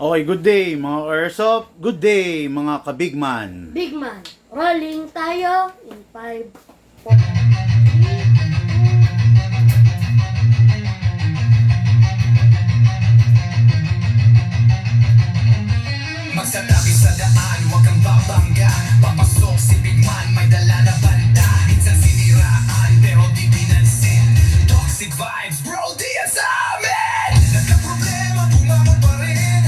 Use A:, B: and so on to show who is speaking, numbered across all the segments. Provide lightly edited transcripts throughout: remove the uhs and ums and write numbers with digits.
A: Okay, good day mga Airsoft. Good day mga kabigman.
B: Big man, rolling tayo in 5, 4, 3,
C: Magsatabi sa daan, huwag kang babangga. Papasok si Big Man, may dala na banda. Minsan siniraan, pero di pinansin. Toxic vibes, bro, di yan sa amin. Nagka-problema, bumamon pa rin.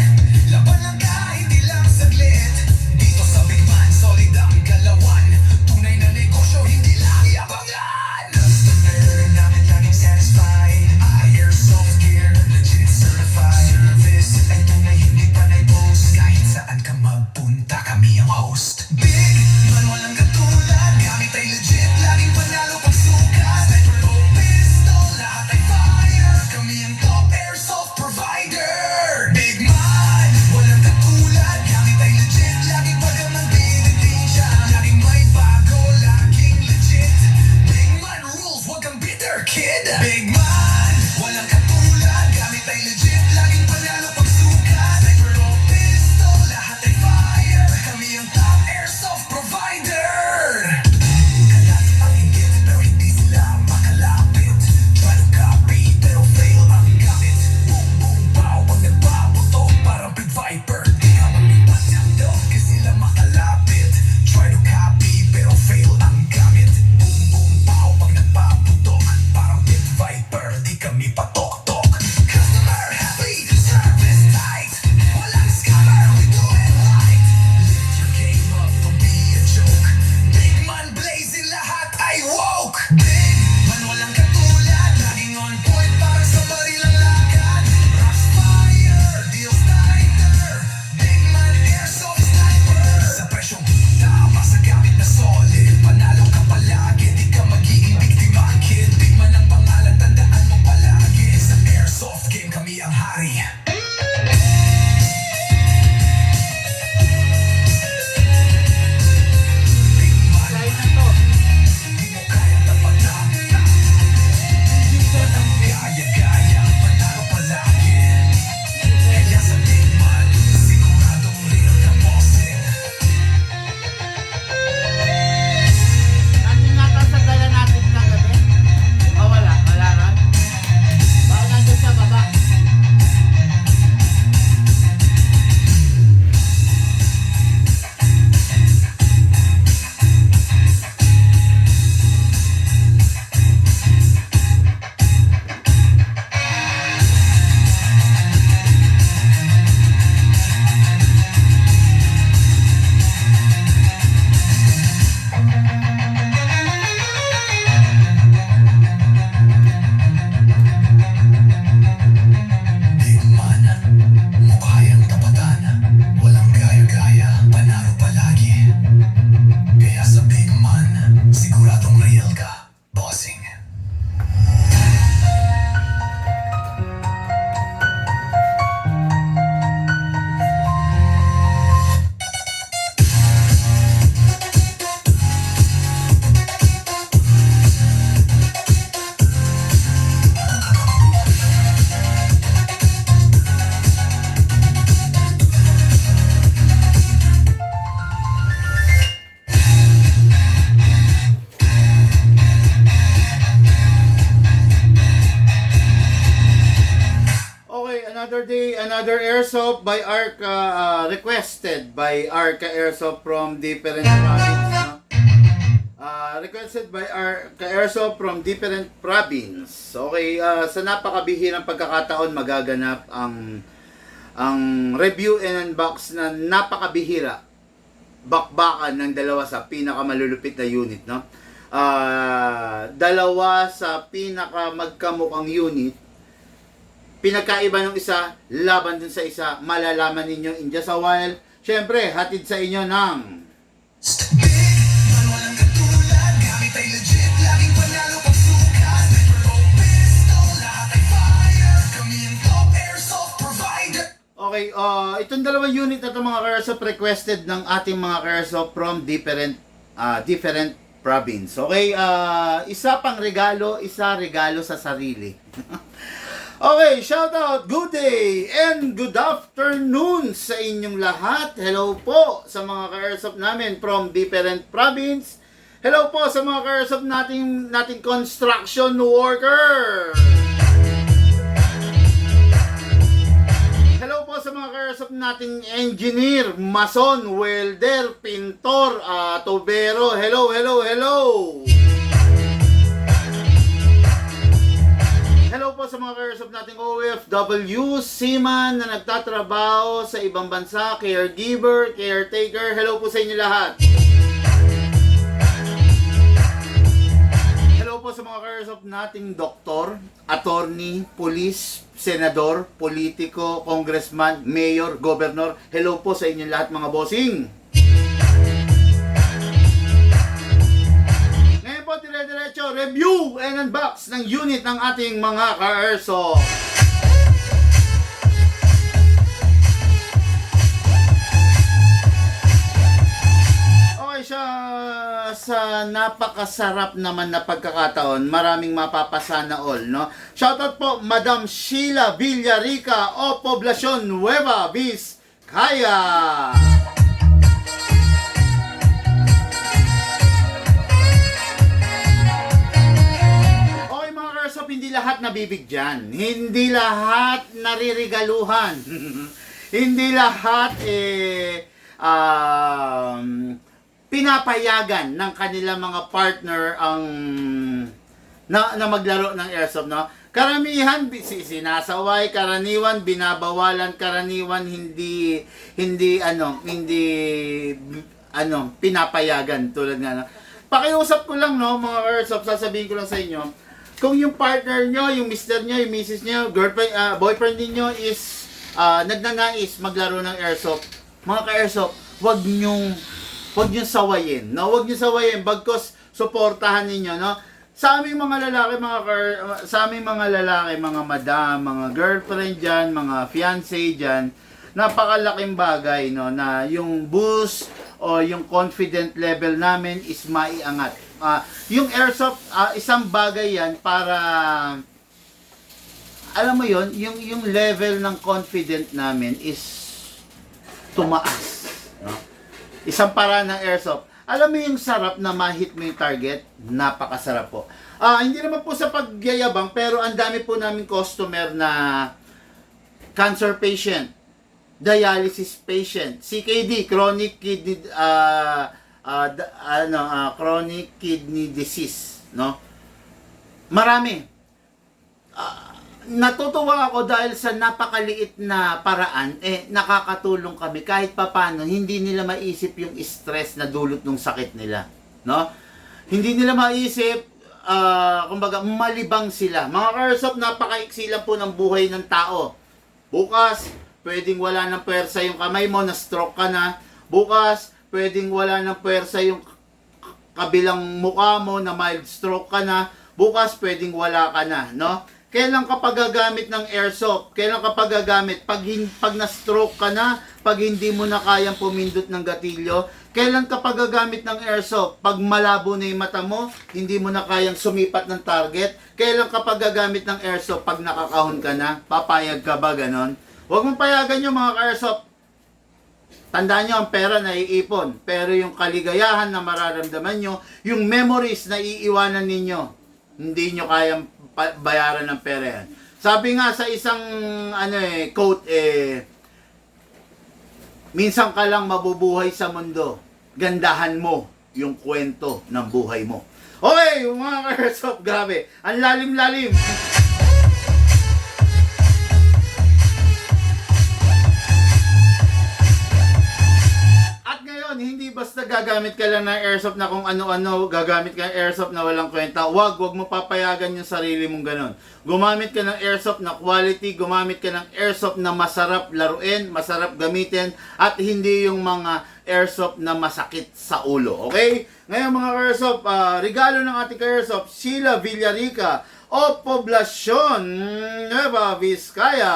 C: Laban lang kahit ilang saglit. Dito sa Big Man, solid ang galawan. Tunay na negosyo, hindi lang yabangan. Customer namin laging satisfied. Airsoft gear, legit certified. Service ay tunay, hindi panay boast. Kahit saan ka magpunta, kami ang host. Big Man, walang katulad. Gamit ay legit, laging panalo pag sukat. Sniper o pistol, lahat ay fire. Kami ang top airsoft provider. Big Man, walang katulad. Gamit ay legit, laging pagaman binitin siya. Laging may bago, laging legit. Big Man rules, wag kang bitter, kid. Big Man, walang katulad. Gamit ay legit, laging panalo pag sukat. Sniper o pistol, lahat ay fire. Kami ang top airsoft provider. Kalat ang inggit, pero hindi sila makalapit. Try to copy, pero fail ang gamit. Boom, boom, pow, pag nagbabuto, parang Big Viper. Di ka malipat ng dog, kasi sila makalapit. Try to copy, pero fail ang gamit. Boom, boom, pow, pag nagbabuto, parang Big Viper. Di kami patok-tok. Customer happy, service tight. Walang scammer, we do it right. Lift your game up, don't be a joke. Big Man blazing, lahat ay woke. Big Man walang katulad, laging on point, parang sa barilang lakad. Rush fire, deals tighter. Big Man airsoft sniper. Sa presyong tama, sa gamit na solid. Panalo ka palagi, di ka magiging biktima, kid. Big Man ang pangalan, tandaan mo palagi. Sa airsoft game, kami ang hari. Big Man, di mo kayang tapatan. Walang kaya-gaya, panalo palagi. Kaya sa Big Man, siguradong real ka bossing.
A: Nandun nga sa dala natin na gabi. Wala na. Baka nandun sa baba.
C: Big Man, mukha yang tapatan. Walang gaya-gaya, panalo palagi. Kaya sa Big Man, siguradong real ka, bossing.
A: Okay, another day, another Airsoft by Arca, requested by Arca Airsoft from different province. No? Requested by Arca Airsoft from different province. Okay, sa napakabihirang pagkakataon magaganap ang review and unbox na napakabihira. Bakbakan ng dalawa sa pinakamalulupit na unit, no? Dalawa sa pinakamagkamukhang unit. Pinagkaiba ng isa, laban dun sa isa, malalaman ninyo in just a while. Siyempre, hatid sa inyo ng
C: Big Man walang katulad, gamit ay legit, laging panalo pag sukat. Sniper o pistol, lahat ay fire. Kami ang top airsoft provider.
A: Okay, itong dalawang unit na itong mga Airsoft requested ng ating mga Airsoft from different province. Okay, isa pang regalo, isa regalo sa sarili. Okay, shout out, good day and good afternoon sa inyong lahat. Hello po sa mga ka-airsoft namin from different province. Hello po sa mga ka-airsoft nating construction worker. Hello po sa mga ka-airsoft nating engineer, mason, welder, pintor, tubero. Hello, hello, hello. Hello po sa mga ka-airsoft nating OFW, seaman na nagtatrabaho sa ibang bansa, caregiver, caretaker. Hello po sa inyo lahat. Hello po sa mga ka-airsoft nating doktor, attorney, police, senador, politiko, congressman, mayor, governor. Hello po sa inyo lahat mga bossing. Ngayon po, dire-diretso, review and unbox ng unit ng ating mga ka-airsoft. Okay siya, sa napakasarap naman na pagkakataon, maraming mapapasana all, no? Shoutout po, Madam Sheila Villarica o Poblacion Nueva Vizcaya. Hindi lahat nabibigyan, hindi lahat naririgaluhan, hindi lahat pinapayagan ng kanilang mga partner ang na maglaro ng airsoft, no? Karamihan sinasaway, karaniwan binabawalan, karaniwan hindi pinapayagan tulad nga, no? Pakiusap ko lang, no, mga airsoft, sasabihin ko lang sa inyo, kung yung partner nyo, yung mister nyo, yung misis nyo, girlfriend, boyfriend niyo is nagnanais maglaro ng airsoft, mga ka-airsoft, wag nyong sawayin, no? Wag nyo sawayin, bagkos suportahan niyo, no? Sa aming mga lalaki, mga madam, mga girlfriend diyan, mga fiancé diyan, napakalaking bagay, no, na yung boost o yung confident level namin is maiangat. Yung airsoft, isang bagay yan para, alam mo yon, yung level ng confident namin is tumaas, no? Isang paraan ng airsoft. Alam mo yung sarap na ma-hit mo yung target, napakasarap po. Hindi naman po sa pagyayabang, pero ang dami po namin customer na cancer patient, dialysis patient, CKD, chronic kidney chronic kidney disease, no? Marami. Natutuwa ako dahil sa napakaliit na paraan, nakakatulong kami kahit papano, hindi nila maisip yung stress na dulot ng sakit nila, no? Hindi nila maisip, kumbaga, malibang sila. Mga ka-airsoft, napakaiksi lang po ng buhay ng tao. Bukas, pwedeng wala ng pwersa yung kamay mo, na-stroke ka na. Bukas, pwedeng wala ng pwersa yung kabilang mukha mo, na mild stroke ka na. Bukas, pwedeng wala ka na, no? Kailan kapag gagamit ng airsoft? Kailan kapag gagamit? Pag na-stroke ka na, pag hindi mo na kayang pumindot ng gatilyo. Kailan kapag gagamit ng airsoft? Pag malabo na yung mata mo, hindi mo na kayang sumipat ng target. Kailan kapag gagamit ng airsoft? Pag nakakahon ka na, papayag ka ba ganon? Huwag mong payagan yung mga airsoft. Tandaan nyo, ang pera na iipon. Pero yung kaligayahan na mararamdaman nyo, yung memories na iiwanan ninyo, hindi nyo kayang bayaran ng pera yan. Sabi nga sa isang quote, minsan ka lang mabubuhay sa mundo, gandahan mo yung kwento ng buhay mo. Okay, mga airsoft, grabe. Ang lalim-lalim. Hindi basta gagamit ka lang ng airsoft na kung ano-ano, gagamit ka ng airsoft na walang kwenta. Wag mo papayagan yung sarili mong ganon. Gumamit ka ng airsoft na quality, gumamit ka ng airsoft na masarap laruin, masarap gamitin, at hindi yung mga airsoft na masakit sa ulo. Okay? Ngayon mga airsoft, regalo ng ating airsoft, Sheila Villarica o Poblacion Nueva Vizcaya.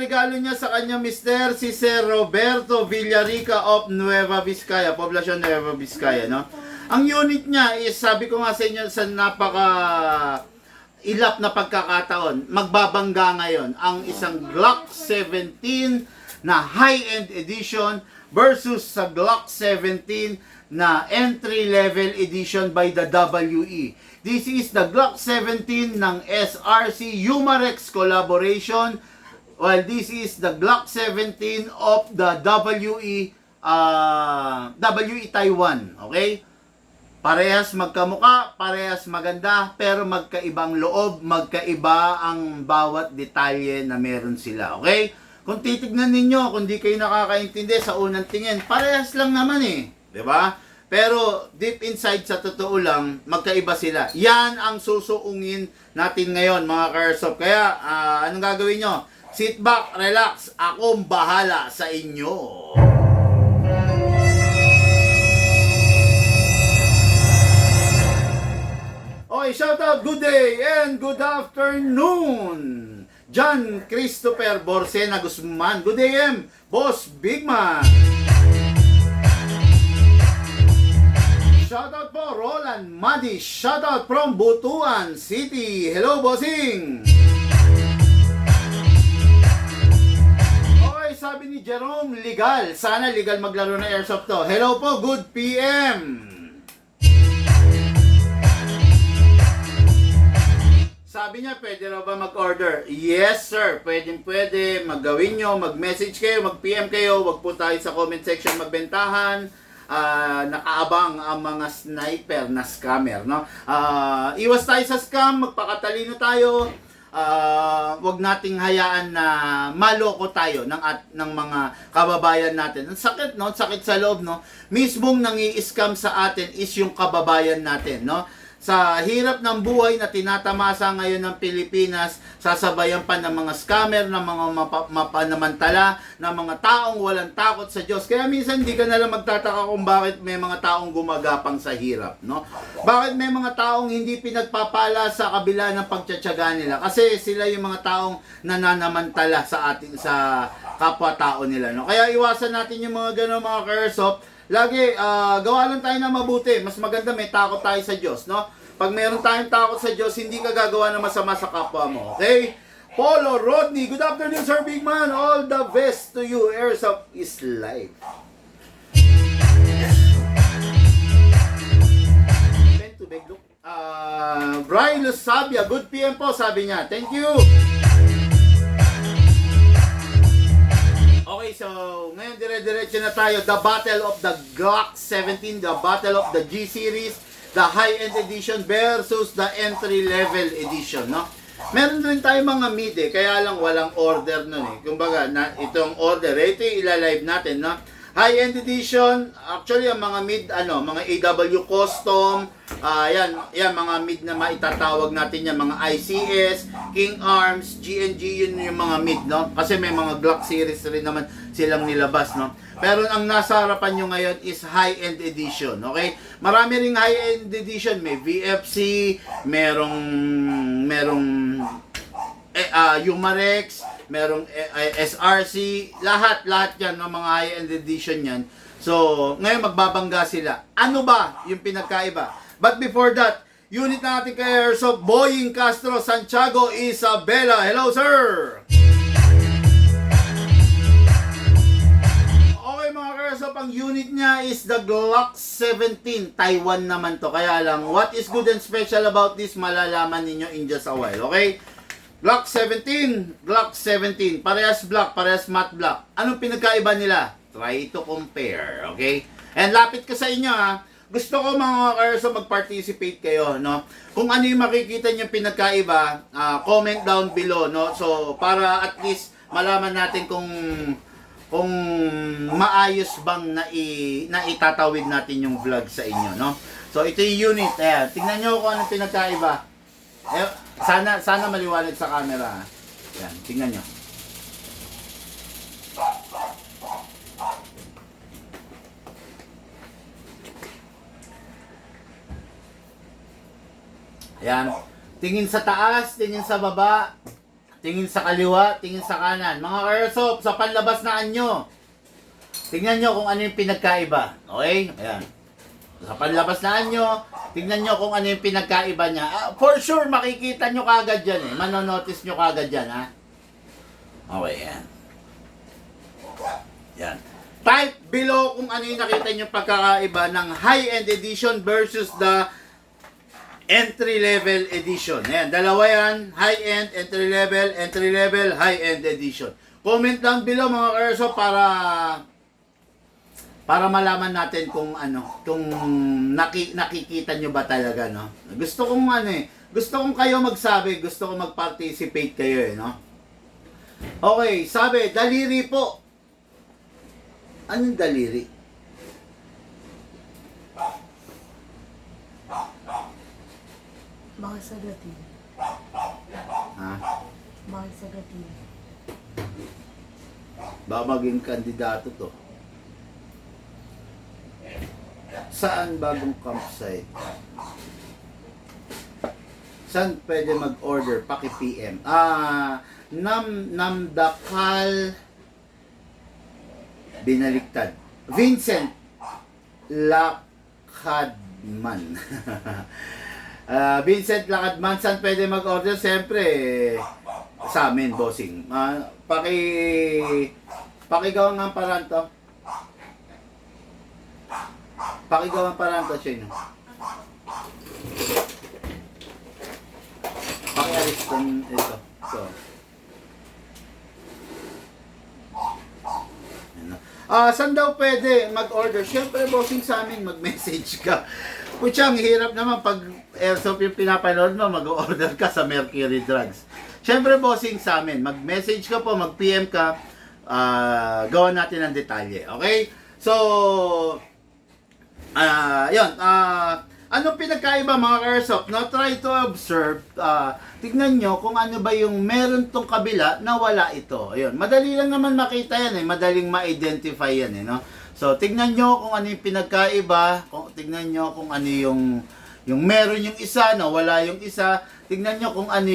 A: regalo regalo niya sa kanya mister si Sir Roberto Villarica of Nueva Vizcaya, poblasyon Nueva Vizcaya, no? Ang unit niya is, sabi ko nga sa inyo, sa napaka ilap na pagkakataon, magbabangga ngayon ang isang Glock 17 na high-end edition versus sa Glock 17 na entry-level edition by the WE. This is the Glock 17 ng SRC Humarex collaboration, while this is the Glock 17 of the WE Taiwan. Okay? Parehas magkamuka, parehas maganda, pero magkaibang loob, magkaiba ang bawat detalye na meron sila. Okay? Kung titignan ninyo, kung di kayo nakakaintindi sa unang tingin, parehas lang naman eh. 'Di ba? Pero deep inside, sa totoo lang, magkaiba sila. Yan ang susuungin natin ngayon, mga ka-airsoft. Kaya, anong gagawin nyo? Sit back, relax. Akong bahala sa inyo. Okay, shout out, good day and good afternoon. John Christopher Borsena Guzman. Good day, Boss Bigman. Shoutout po, Roland Madi. Shoutout from Butuan City. Hello, bossing. Okay, sabi ni Jerome, legal. Sana legal maglaro ng airsoft to. Hello po, good PM. Sabi niya, pwede raw ba mag-order? Yes, sir. Pwede. Maggawin nyo, mag-message kayo, mag-PM kayo. Wag po tayo sa comment section magbentahan. Nakaabang ang mga sniper na scammer, no? Iwas tayo sa scam, magpakatalino tayo. Wag nating hayaan na maloko tayo ng mga kababayan natin. Ang sakit, no? Sakit sa loob, no? Mismong nangi-scam sa atin is yung kababayan natin, no? Sa hirap ng buhay na tinatamasa ngayon ng Pilipinas, sasabayan pa ng mga scammer, ng mga mapanamantala, ng mga taong walang takot sa Diyos. Kaya minsan hindi ka nalang magtataka kung bakit may mga taong gumagapang sa hirap, no? Bakit may mga taong hindi pinagpapala sa kabila ng pagtsatsaga nila? Kasi sila yung mga taong nananamantala sa kapwa-tao nila, no? Kaya iwasan natin yung mga gano'ng mga ka-airsoft. Lagi, gawa lang tayo na mabuti. Mas maganda may takot tayo sa Diyos, no? Pag meron tayong takot sa Diyos, hindi ka gagawa ng masama sa kapwa mo, okay? Polo Rodney, good afternoon, Sir Big Man. All the best to you. Airsoft is life. Brian Lusabia, good PM po, sabi niya. Thank you. Okay, so ngayon dire-diretso na tayo. The Battle of the Glock 17, the Battle of the G-Series, the high-end edition versus the entry-level edition, no? Meron rin tayo mga mid kaya lang walang order nun eh. Kumbaga, itong order, ito yung ilalive natin, no? High-end edition, actually ang mga mid, mga AW custom, yan mga mid na maitatawag natin yan, mga ICS, King Arms, GNG, yun yung mga mid, no? Kasi may mga Glock series rin naman silang nilabas, no? Pero ang nasa harapan nyo ngayon is high-end edition, okay? Marami ring high-end edition, may VFC, merong Humarex, merong SRC, lahat yan ng mga high-end edition yan. So, ngayon magbabangga sila. Ano ba yung pinagkaiba? But before that, unit natin kay Airsoft, Boying Castro, Santiago, Isabela. Hello, sir! Okay mga ka-Airsoft, ang unit niya is the Glock 17. Taiwan naman to. Kaya lang, what is good and special about this, malalaman ninyo in just a while, okay? Glock 17, Glock 17. Parehas black, parehas matte black. Anong pinagkaiba nila? Try to compare, okay? And lapit ko sa inyo ha. Gusto ko mga ka-Airsoft mag-participate kayo, no? Kung ano yung makikita niyo pinagkaiba, comment down below, no? So, para at least malaman natin kung maayos bang na itatawid natin yung vlog sa inyo, no? So, ito yung unit. Ayan, tingnan nyo kung anong pinagkaiba. Sana maliwanag sa camera. Yan, tingnan nyo. Ayan. Tingin sa taas, tingin sa baba. tingin sa kaliwa, tingin sa kanan. Mga airsoft, sa panlabas na anyo. Tingnan nyo kung ano yung pinagkaiba. Okay? Ayan. Sa panlabas na anyo, tingnan nyo kung ano yung pinagkaiba niya. For sure, makikita nyo kagad yan eh. Manonotice nyo kagad yan, ha? Okay, yan. Yan. Type below kung ano yung nakita nyo pagkakaiba ng high-end edition versus the entry-level edition. Ayan, dalawa yan. High-end, entry-level, high-end edition. Comment down below mga airsoft para malaman natin kung ano, kung nakikita nyo ba talaga, no? Gusto kong kayo magsabi, gusto kong mag-participate kayo, eh, no? Okay, sabi, daliri po. Anong daliri?
B: Baka sagatin.
A: Ha?
B: Baka sagatin.
A: Baka maging kandidato to. Saan bagong campsite? Saan pwede mag-order? Paki-PM. Namdakal Binaliktad. Vincent Lakadman. Vincent Lakadman, saan pwede mag-order? Siyempre, sa amin, bossing. Pakigawa nga parang to. Pakigawa parang to, Shane. Pakialis kong ito. So. Saan daw pwede mag-order? Siyempre, bossing sa amin, mag-message ka. Putsang, hirap naman pag airsoft yung pinapanood mo, mag-order ka sa Mercury Drugs. Siyempre, bossing sa amin, mag-message ka po, mag-PM ka, gawa natin ang detalye. Okay? So, yun. Anong pinagkaiba mga airsoft? No, try to observe. Tignan nyo kung ano ba yung meron tong kabila na wala ito. Ayun. Madali lang naman makita yan eh. Madaling ma-identify yan eh. No? So, tignan nyo kung ano yung pinagkaiba. Tignan nyo kung ano yung meron yung isa na wala yung isa. Tignan nyo kung ano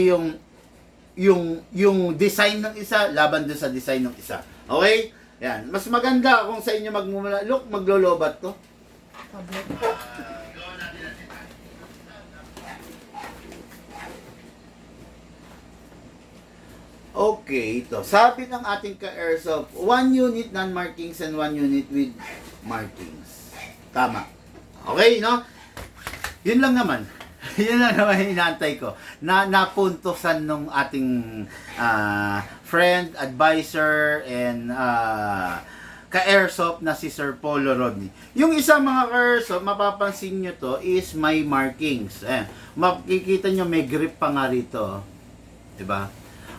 A: yung design ng isa laban doon sa design ng isa. Okay? Yan. Mas maganda kung sa inyo magmumula. Look, maglolobat to.
B: Tablet.
A: Okay, ito. Sabi ng ating ka-airsoft, 1 unit non-markings and 1 unit with markings. Tama. Okay, no? Yun lang naman. Yun lang naman yung inaantay ko. Napuntosan nung ating friend, advisor, and ka-airsoft na si Sir Polo Rodney. Yung isang mga ka-airsoft, mapapansin nyo to, is may markings. Makikita nyo, may grip pa nga rito. Diba?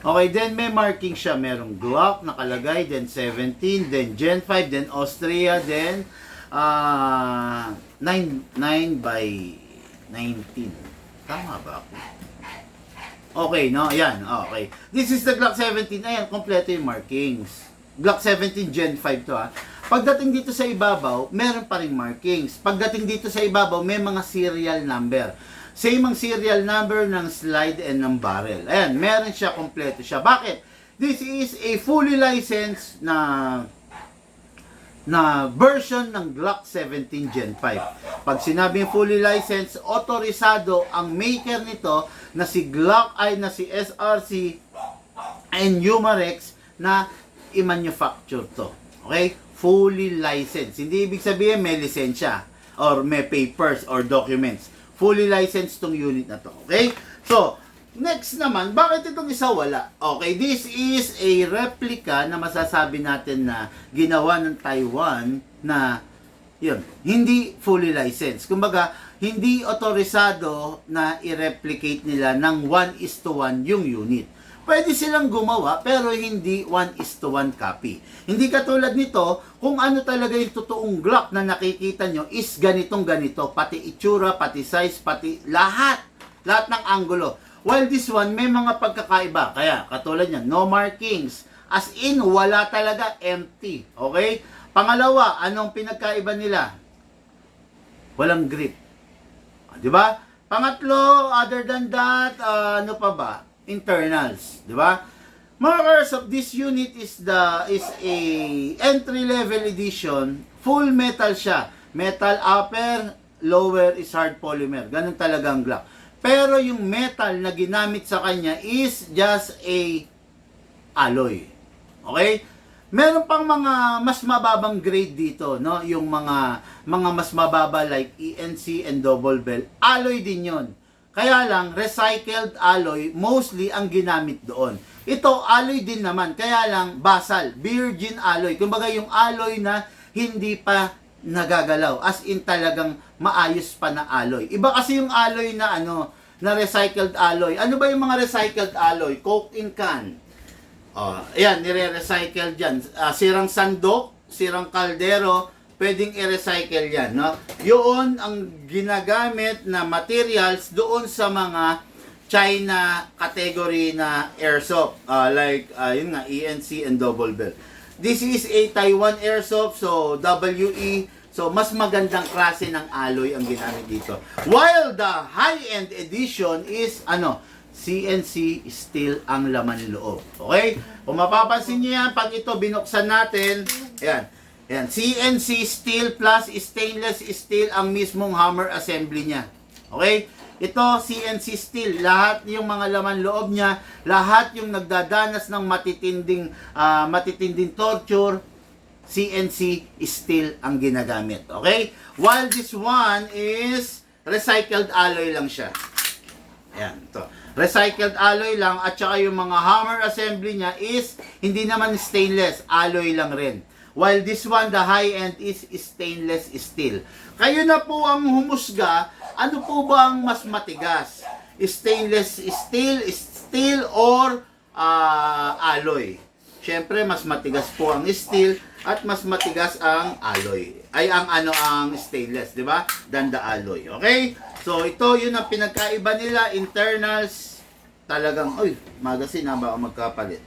A: Okay, then may marking siya. Merong Glock nakalagay, then 17, then Gen 5, then Austria, then 9 by 19. Tama ba ako? Okay, no? Ayan, okay. This is the Glock 17. Ayan, kompleto yung markings. Glock 17 Gen 5 to, ha. Pagdating dito sa ibabaw, meron pa ring markings. Pagdating dito sa ibabaw, may mga serial number. Same ang serial number ng slide and ng barrel. Ayan, meron siya, kompleto siya. Bakit? This is a fully licensed na version ng Glock 17 Gen 5. Pag sinabing fully licensed, otorisado ang maker nito na si Glock ay na si SRC and Umarex na i-manufacture to. Okay? Fully licensed. Hindi ibig sabihin may lisensya or may papers or documents. Fully licensed tong unit na to. Okay? So, next naman, bakit itong isa wala? Okay, this is a replica na masasabi natin na ginawa ng Taiwan na yun, hindi fully licensed. Kumbaga, hindi otorisado na i-replicate nila ng 1:1 yung unit. Pwede silang gumawa pero hindi 1:1 copy. Hindi katulad nito, kung ano talaga yung totoong Glock na nakikita nyo is ganitong ganito. Pati itsura, pati size, pati lahat. Lahat ng angulo. While this one, may mga pagkakaiba. Kaya, katulad niyan, no markings. As in, wala talaga, empty. Okay? Pangalawa, anong pinagkaiba nila? Walang grip. Di ba? Pangatlo, other than that, ano pa ba? Internals, di ba? Mga ka-airsoft, this unit is a entry level edition. Full metal siya. Metal upper, lower is hard polymer. Ganun talaga ang Glock. Pero yung metal na ginamit sa kanya is just a alloy. Okay? Meron pang mga mas mababang grade dito, no? Yung mga mas mababa like ENC and double bell. Alloy din 'yon. Kaya lang recycled alloy mostly ang ginamit doon. Ito alloy din naman, kaya lang basal, virgin alloy. Kumbaga yung alloy na hindi pa nagagalaw, as in talagang maayos pa na alloy. Iba kasi yung alloy na na recycled alloy. Ano ba yung mga recycled alloy? Coke in can. Ayan, nire-recycle dyan. Sirang sandok, sirang kaldero, pwedeng i-recycle yan, no? Yun ang ginagamit na materials doon sa mga China category na airsoft. Yun nga, ENC and double bell. This is a Taiwan airsoft, so WE. So, mas magandang klase ng alloy ang ginamit dito. While the high-end edition is, CNC steel ang laman loob. Okay? Kung mapapansin niyo yan, pag ito binuksan natin, ayan, CNC steel plus stainless steel ang mismong hammer assembly niya. Okay? Ito, CNC steel. Lahat yung mga laman loob niya, lahat yung nagdadanas ng matitinding torture, CNC steel ang ginagamit. Okay? While this one is recycled alloy lang siya. Ayan, ito. Recycled alloy lang at saka yung mga hammer assembly niya is hindi naman stainless, alloy lang rin. While this one, the high-end is stainless steel. Kayo na po ang humusga, ano po ba ang mas matigas? Stainless steel or alloy? Siyempre, mas matigas po ang steel at mas matigas ang alloy. Ang stainless, di ba? Than the alloy. Okay? So, ito, yun ang pinagkaiba nila. Internals, talagang, magazine na ba ako magkapalit?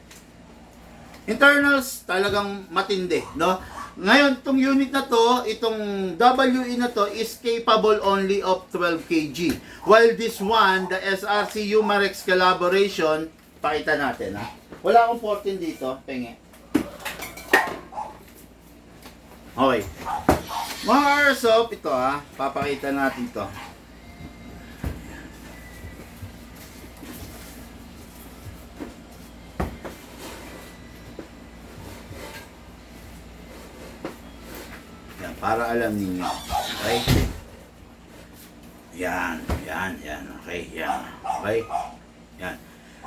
A: Internals, talagang matindi, no? Ngayon, itong unit na to, itong WE na to, is capable only of 12 kg. While this one, the SRC Umarex collaboration, pakita natin, ha? Wala akong 14 dito, penge. Okay. Mga airsoft, ito papakita natin to. Yan, para alam ninyo. Okay? Yan. Okay, yan. Okay? Yan.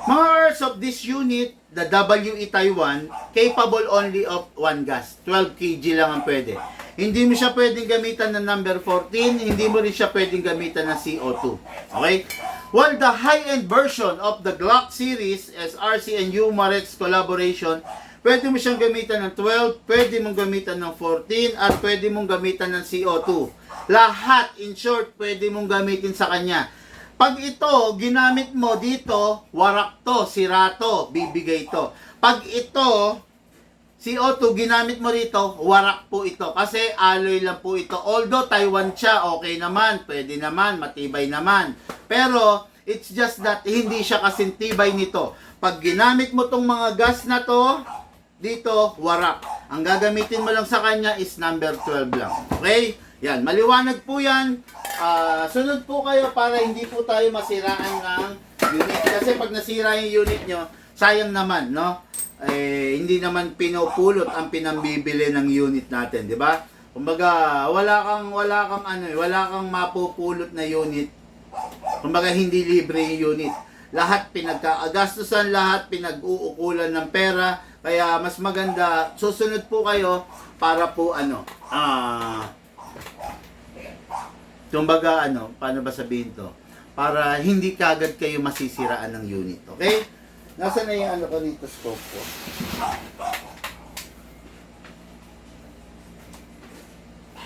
A: Mga airsoft, this unit, the WE Taiwan, capable only of 1 gas. 12 kg lang ang pwede. Hindi mo siya pwedeng gamitan ng number 14, hindi mo rin siya pwedeng gamitan ng CO2. Okay? While the high-end version of the Glock series, SRC and Umarex collaboration, pwede mo siyang gamitan ng 12, pwede mong gamitan ng 14, at pwede mong gamitan ng CO2. Lahat, in short, pwede mong gamitin sa kanya. Pag ito, ginamit mo dito, warak to, sira to, bibigay to. Pag ito, CO2, ginamit mo rito, warak po ito. Kasi alloy lang po ito. Although Taiwan siya, okay naman, pwede naman, matibay naman. Pero, it's just that hindi siya kasintibay nito. Pag ginamit mo tong mga gas na to, dito, warak. Ang gagamitin mo lang sa kanya is number 12 lang. Okay? Yan, maliwanag po yan. Sunod po kayo para hindi po tayo masiraan ng unit. Kasi pag nasira yung unit nyo, sayang naman, no? Hindi naman pinupulot ang pinambibili ng unit natin, di ba? Kumbaga, wala kang mapupulot na unit. Kumbaga, hindi libre yung unit. Lahat pinagkaagastusan, lahat pinag-uukulan ng pera. Kaya mas maganda, susunod po kayo para po kumbaga paano ba sabihin to? Para hindi kagad kayo masisiraan ng unit, okay? Nasaan na yung ko dito, scope ko?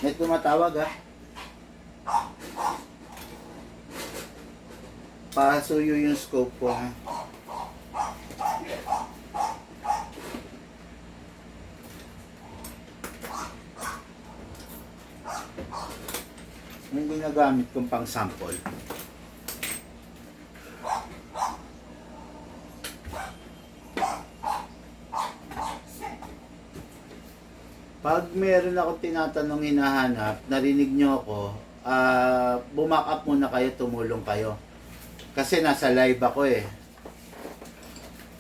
A: May tumatawag Pasuyo yung scope ko Yung ginagamit kong pang sample. Pag meron akong tinatanong hinahanap, narinig nyo ako, bumack up muna kayo, tumulong kayo. Kasi nasa live ako eh.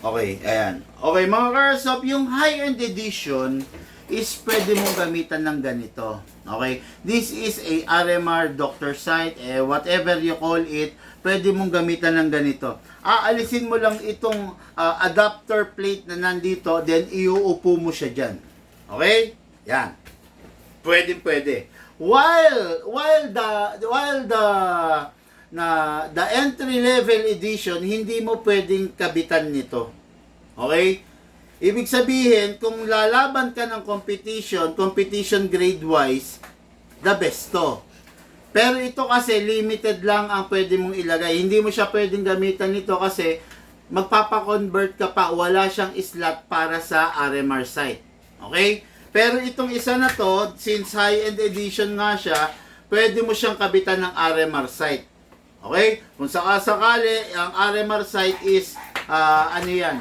A: Okay, ayan. Okay, mga Karsop, yung high-end edition is pwede mong gamitan ng ganito. Okay? This is a RMR doctor site, whatever you call it, pwede mong gamitan ng ganito. Aalisin mo lang itong adapter plate na nandito, then iuupo mo siya dyan. Okay? Yan. Pwede. While the entry level edition, hindi mo pwedeng kabitan nito. Okay? Ibig sabihin, kung lalaban ka ng competition grade wise, the best to. Pero ito kasi limited lang ang pwede mong ilagay. Hindi mo siya pwedeng gamitan nito kasi magpapakonvert ka pa, wala siyang slot para sa RMR site. Okay? Pero itong isa na to, since high-end edition nga siya, pwede mo siyang kabitan ng RMR site. Okay? Kung sakasakali, ang RMR site is, ano yan?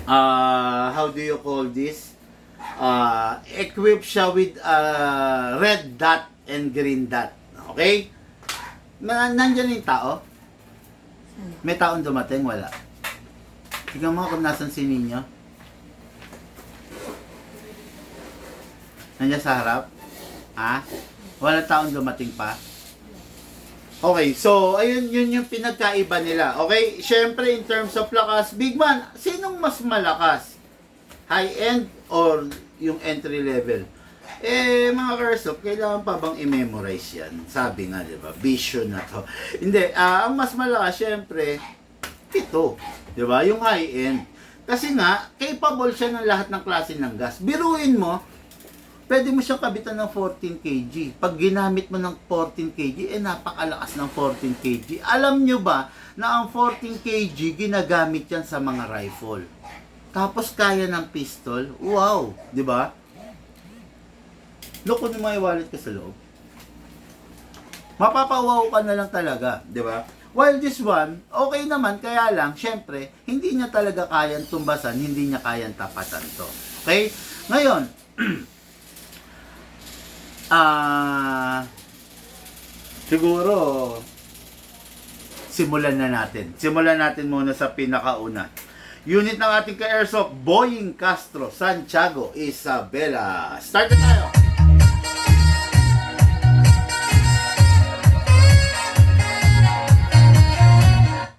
A: How do you call this? Equip siya with red dot and green dot. Okay? Nandyan yung tao? May taong dumating? Wala. Tingnan mo kung nasan si Ninyo. Nandiyan sa harap? Wala taong dumating pa? Okay, so, ayun, yun yung pinagkaiba nila. Okay, syempre, in terms of lakas, Big Man, sinong mas malakas? High-end or yung entry level? Mga Karsop, kailangan pa bang i-memorize yan? Sabi nga, di ba? Vision na to. Hindi, ang mas malakas, syempre, ito. Di ba? Yung high-end. Kasi nga, capable siya ng lahat ng klase ng gas. Biruin mo, pwede mo siyang kabitan ng 14 kg. Pag ginamit mo ng 14 kg, napakalakas ng 14 kg. Alam nyo ba na ang 14 kg ginagamit yan sa mga rifle? Tapos kaya ng pistol? Wow! Di ba? Look, kung may wallet ka sa loob. Mapapawaw ka na lang talaga. Di ba? While this one, okay naman, kaya lang, syempre, hindi niya talaga kayang tumbasan, hindi niya kayang tapatan to. Okay? Ngayon, siguro simulan na natin. Simulan natin muna sa pinakauna. Unit ng ating ka-airsoft, Boying Castro, Santiago, Isabela. Start na tayo!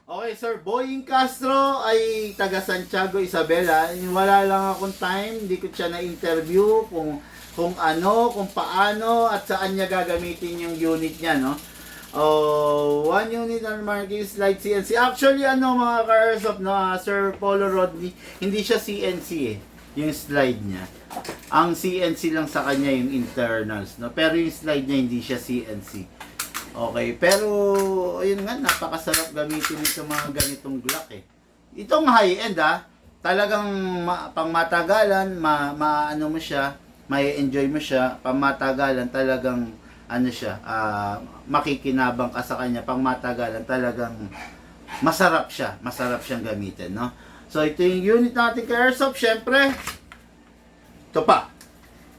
A: Okay, Sir Boying Castro ay taga Santiago, Isabela. Wala lang akong time, hindi ko siya na-interview kung ano, kung paano, at saan niya gagamitin yung unit niya, no? One unit on Marquis Light CNC. Actually, mga ka-airsoft, no, Sir Polo Rodney, hindi siya CNC eh, yung slide niya. Ang CNC lang sa kanya yung internals, no? Pero yung slide niya, hindi siya CNC. Okay, pero, ayun nga, napakasarap gamitin ito mga ganitong Glock eh. Itong high-end talagang pang matagalan, ano mo siya, may enjoy mo siya, pamatagalan talagang makikinabang ka sa kanya, pangmatagalan talagang masarap siyang gamitin, no? So ito yung unit natin kay Airsoft, syempre. Ito pa,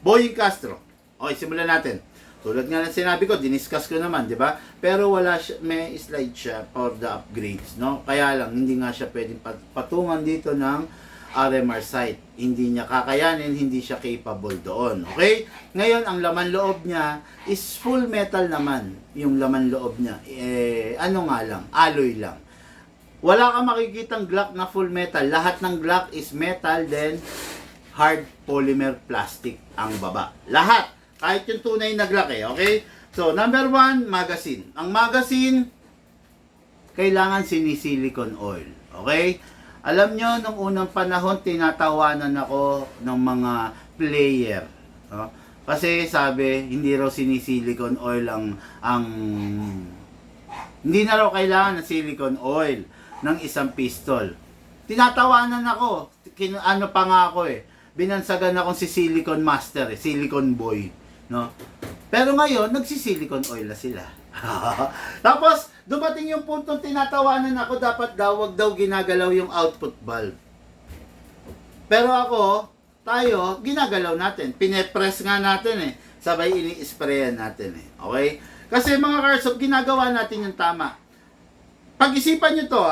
A: Boying Castro. Okay, simulan natin. Tulad nga ng sinabi ko, diniscuss ko naman, di ba? Pero may slide siya for the upgrades, no? Kaya lang, hindi nga siya pwedeng patungan dito ng RMR site. Hindi niya kakayanin, hindi siya capable doon. Okay? Ngayon, ang laman loob niya is full metal naman. Yung laman loob niya. Ano nga lang, alloy lang. Wala kang makikitang Glock na full metal. Lahat ng Glock is metal, then hard polymer plastic ang baba. Lahat. Kahit yung tunay na Glock okay? So, number 1, magazine. Ang magazine, kailangan sinisilicone oil. Okay? Alam nyo, nung unang panahon, tinatawanan ako ng mga player. No? Kasi sabi, hindi raw sinisilicone oil hindi na raw kailangan ng silicone oil ng isang pistol. Tinatawanan ako. Ano pa nga ako binansagan akong si Silicone Master, Silicone Boy. No? Pero ngayon, nagsisilicone oil na sila. Tapos, dumating yung puntong tinatawanan ako, dapat wag daw ginagalaw yung output valve. Pero ako, tayo, ginagalaw natin. Pinepress nga natin eh. Sabay ini-sprayan natin eh. Okay? Kasi mga Karsop, ginagawa natin yung tama. Pag-isipan nyo to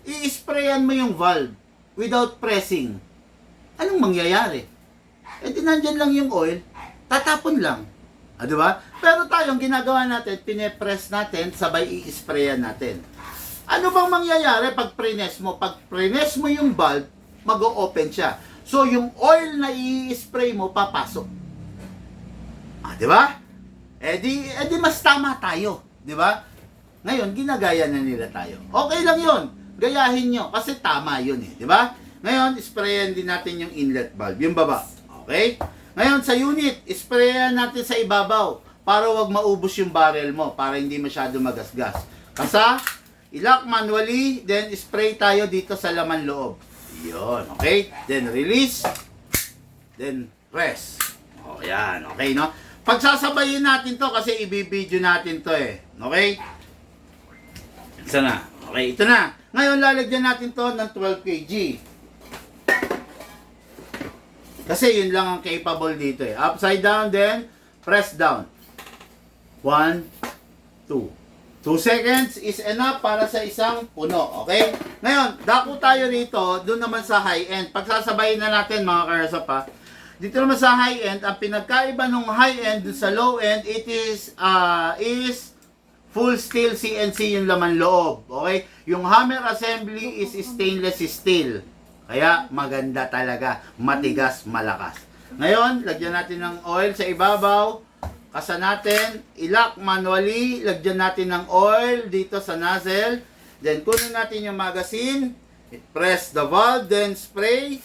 A: i-sprayan mo yung valve without pressing. Anong mangyayari? Eh di nandyan lang yung oil, tatapon lang. Di ba? Pero tayo, ang ginagawa natin, pinepress natin, sabay i-sprayan natin. Ano bang mangyayari pag prines mo? Pag prines mo yung valve, mag-o-open siya. So, yung oil na i-spray mo, papasok. Di ba? Eh di mas tama tayo. Di ba? Ngayon, ginagaya na nila tayo. Okay lang yun. Gayahin nyo. Kasi tama yun eh. Di ba? Ngayon, sprayan din natin yung inlet valve. Yung baba. Okay? Ngayon, sa unit, sprayan natin sa ibabaw para wag maubos yung barrel mo. Para hindi masyado magasgas. Kasa, ilock manually, then spray tayo dito sa laman loob. Yun. Okay? Then release. Then press. O, yan. Okay, no? Pagsasabayin natin to kasi ibibideo natin to eh. Okay? Isa na. Okay, ito na. Ngayon, lalagyan natin to ng 12 kg. Kasi yun lang ang capable dito eh. Upside down, then press down. 1, 2. 2 seconds is enough para sa isang puno. Okay? Ngayon, dako tayo rito, doon naman sa high-end. Pagsasabayin na natin mga Karsop Dito naman sa high-end, ang pinagkaiba ng high-end dun sa low-end, it is full steel CNC yung laman loob. Okay? Yung hammer assembly is stainless steel. Kaya maganda talaga. Matigas, malakas. Ngayon, lagyan natin ng oil sa ibabaw. Kasa natin. I-lock manually. Lagyan natin ng oil dito sa nozzle. Then, kunin natin yung magazine. Press the valve. Then, spray.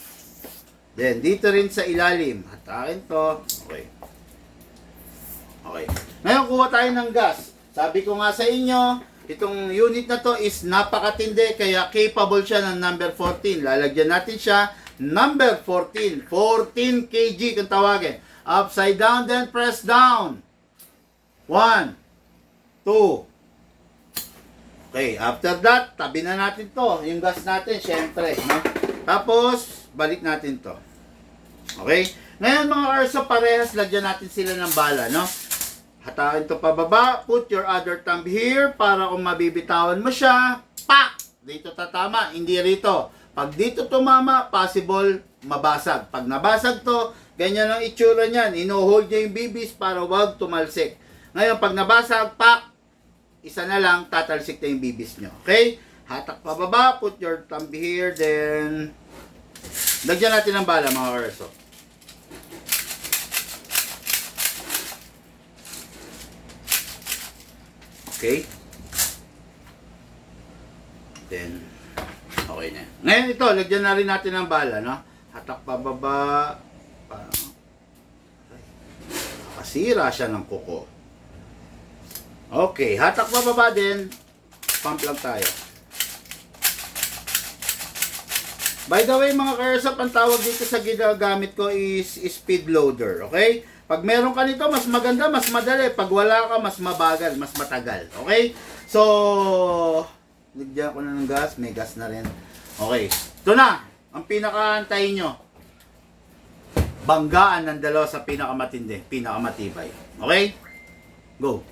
A: Then, dito rin sa ilalim. Hatakin to. Okay. Okay. Ngayon, kuha tayo ng gas. Sabi ko nga sa inyo, itong unit na to is napakatindi. Kaya capable siya ng number 14. Lalagyan natin siya number 14. 14 kg kung tawagin. Upside down, then press down. 1, 2. Okay, after that, tabi na natin to. Yung gas natin, syempre. No? Tapos, balik natin to. Okay? Ngayon mga Karsop, parehas lagyan natin sila ng bala, no? Hatakin to pababa, put your other thumb here para kung mabibitawan mo siya, pak! Dito tatama, hindi rito. Pag dito tumama, possible mabasag. Pag nabasag to, ganyan ang itsura niyan. Ino-hold niya yung bibis para wag tumalsik. Ngayon, pag nabasag, pak! Isa na lang, tatalsik na yung bibis nyo. Okay? Hatak pababa, put your thumb here, then lagyan natin ng bala mga Karsop. Okay? Then, okay na. Ngayon ito, lagyan na rin natin ng bala, no? Hatak pababa. Kasira siya ng kuko. Okay, hatak pababa din. Pump lang tayo. By the way, mga Karsop, ang tawag dito sa ginagamit ko is speed loader. Okay? Pag meron ka nito, mas maganda, mas madali. Pag wala ka, mas mabagal, mas matagal. Okay? So, lagyan ko na ng gas. May gas na rin. Okay. Ito na. Ang pinakaantay nyo. Banggaan ng dalawa sa pinakamatindi. Pinakamatibay. Okay? Go.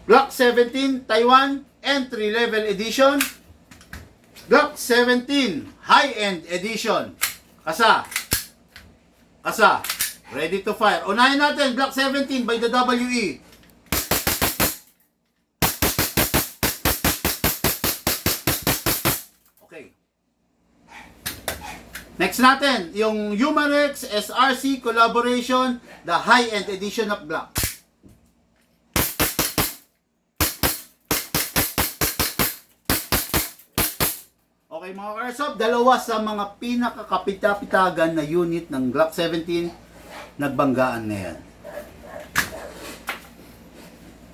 A: Glock 17 Taiwan Entry Level Edition. Glock 17 High-End Edition. Kasa. Kasa. Ready to fire. Unahin natin, Glock 17 by the WE. Okay. Next natin, yung Humarex SRC collaboration, the high-end edition of Glock. Okay mga Karsop, dalawa sa mga pinakakapita-pitagan na unit ng Glock 17 nagbanggaan ngayon.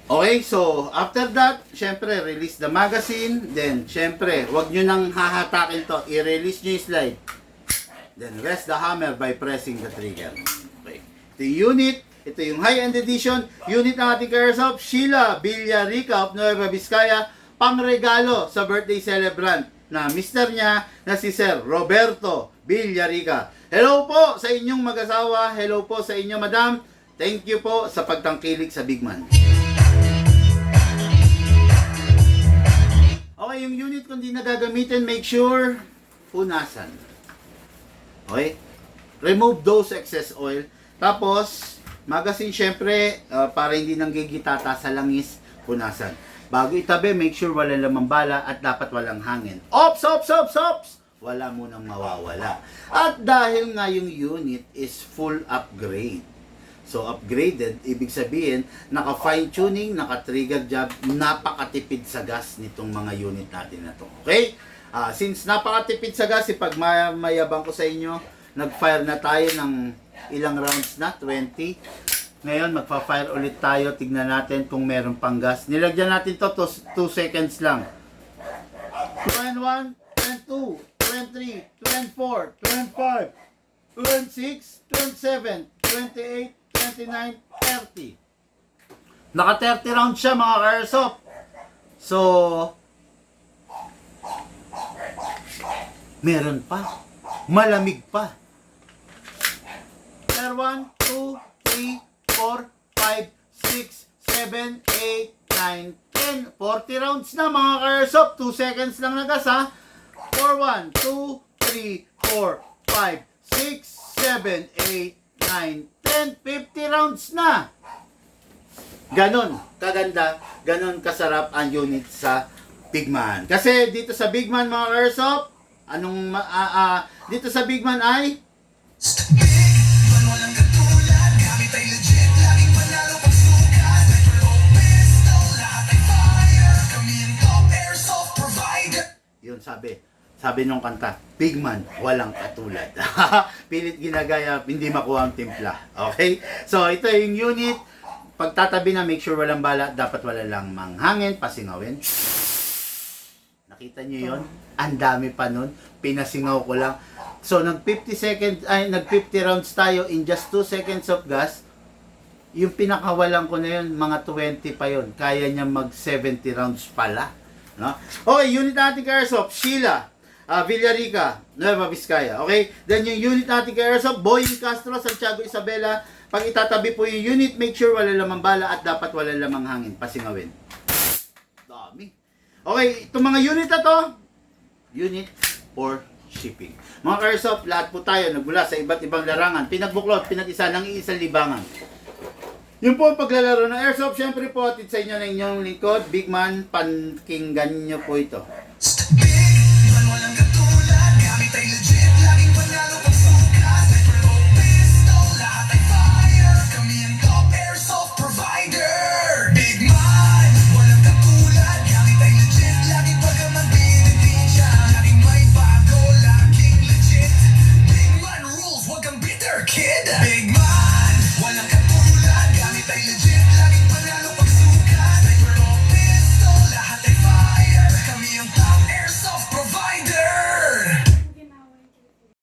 A: Okay, so after that, syempre release the magazine, then syempre wag nyo nang hahatakin to, i-release nyo yung slide, then rest the hammer by pressing the trigger. Okay, ito yung unit, ito yung high-end edition unit ng ating Karsop, Sheila Villarica of Nueva Vizcaya, pangregalo sa birthday celebrant na mister niya na si Sir Roberto Villarica. Hello po sa inyong mag-asawa. Hello po sa inyo, madam. Thank you po sa pagtangkilik sa Big Man. Okay, yung unit kung di na gagamitin, make sure punasan. Okay? Remove those excess oil. Tapos, magasin syempre, para hindi nanggigitata sa langis, punasan. Bago itabi, make sure wala lamang bala at dapat walang hangin. Ops! Wala munang mawawala. At dahil nga yung unit is full upgrade. So, upgraded, ibig sabihin, naka-fine tuning, naka-trigger job, napakatipid sa gas nitong mga unit natin na to. Okay? Since napakatipid sa gas, mayabang ko sa inyo, nag-fire na tayo ng ilang rounds na, 20. Ngayon, magpa-fire ulit tayo. Tignan natin kung meron pang gas. Nilagyan natin to 2 seconds lang. 21, 22, 23, 24, 25, 26, 27, 28, 29, 30. Naka 30 rounds siya mga ka-airsoft. So, meron pa. Malamig pa. 1, 2, 3, 4, 5, 6, 7, 8, 9, 10. 40 rounds na mga ka-airsoft. 2 seconds lang na gas ha. 4, 1, 2, 3, 4, 5, 6, 7, 8, 9, 10. 50 rounds na. Ganon kaganda, ganon kasarap ang unit sa Big Man. Kasi dito sa Big Man mga ka-airsoft, dito sa Big Man ay
C: Walang katulad, gamit ay legit, laging manalo pag sukat. Sniper o pistol, lahat ay fire. Kami ang top airsoft provider.
A: yun sabi nung kanta, Big Man, walang katulad. Pilit ginagaya, hindi makuha ang timpla. Okay? So, ito yung unit. Pagtatabi na, make sure walang bala. Dapat wala lang manghangin, pasingawin. Nakita nyo yun? Ang dami pa nun. Pinasingaw ko lang. So, nag 50 rounds tayo in just 2 seconds of gas. Yung pinakawalan ko na yun, mga 20 pa yun. Kaya niya mag 70 rounds pala. No? Okay, unit natin ka-airsoft, Sheila. Villarica, Nueva Vizcaya. Okay? Then yung unit natin kay Airsoft, Boying Castro, Santiago Isabela. Pag itatabi po yung unit, make sure wala lamang bala at dapat wala lamang hangin. Pasingawin. Dami. Okay, itong mga unit na to, unit for shipping. Mga ka-Airsoft, lahat po tayo nagmula sa iba't ibang larangan. Pinagbuklod, pinag-isa ng iisang libangan. Yung po ang paglalaro ng Airsoft, syempre po atid sa inyo ng inyong lingkod, Big Man, pakinggan nyo po ito.